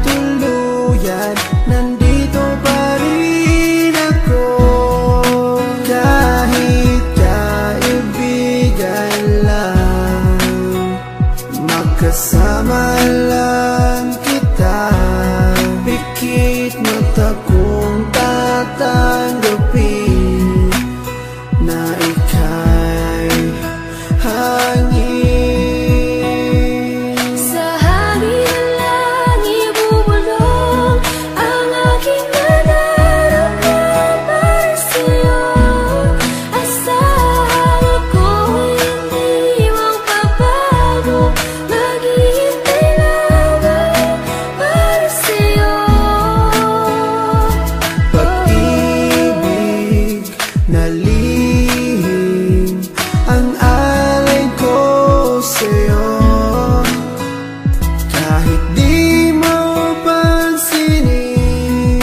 magkakatuluyan, nandito pa rin ako. Kahit kaibigan lang, magkasama lang kita. Pikit mata kong tatanggapin na ika'y hangin. Sa hangin lang ibubulong ang aking nadarama para sa'yo. Asahan ako'y hindi magbabago, maghihintay lamang para sa'yo. Pag-ibig na lihim ang alay ko sa'yo. Kahit di mo pansinin,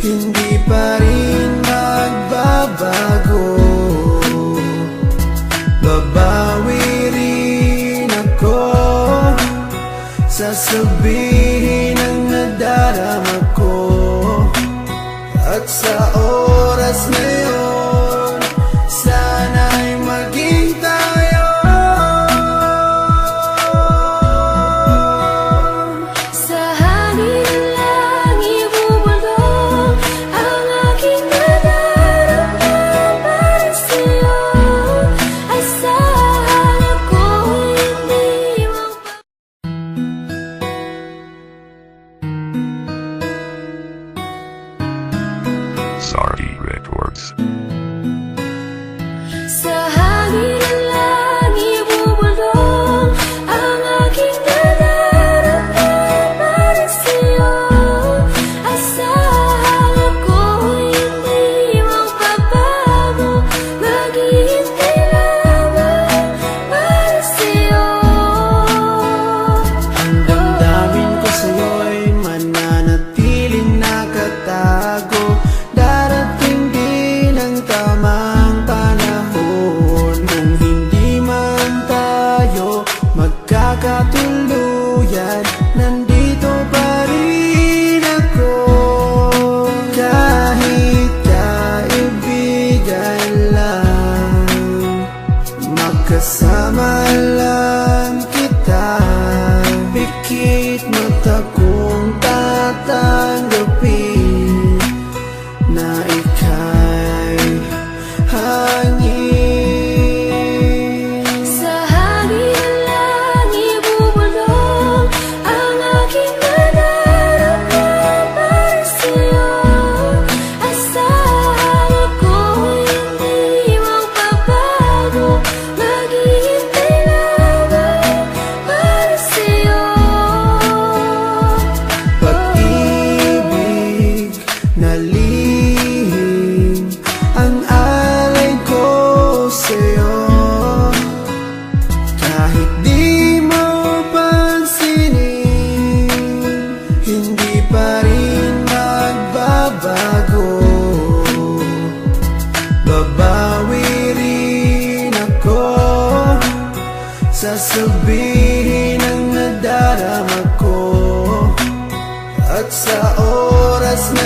hindi pa rin magbabago. Babawi rin ako, sasabihin ang nadarama ko. At sa oras na yun, sana'y maging tayo. Sa hangin lang ibubulong ang aking nadarama para sa'yo. Asahan ako'y hindi Sorry, Redworks. Sa hangin lang ibubulong ang aking nadarama para sa'yo. Asahan ako'y hindi magbabago, maghihintay lamang para sa'yo. Ang damdamin ko sa'yo'y mananatiling nakatago. Darating din ang tamang panahon, kung hindi man tayo magkakatuluyan, nandito pa rin ako. Kahit kaibigan lang, magkasama lang kita. Pikit mata kong tatanggapin na ika'y hangin. Sa hangin lang ibubulong ang aking nadarama para sa'yo. Asahan ako'y hindi magbabago, maghihintay lamang para sa'yo. Pag-ibig na lihim ang alay ko sa'yo. Kahit di mo pansinin, hindi pa rin magbabago. Babawi rin ako, sasabihin ang nadarama ko. At sa oras na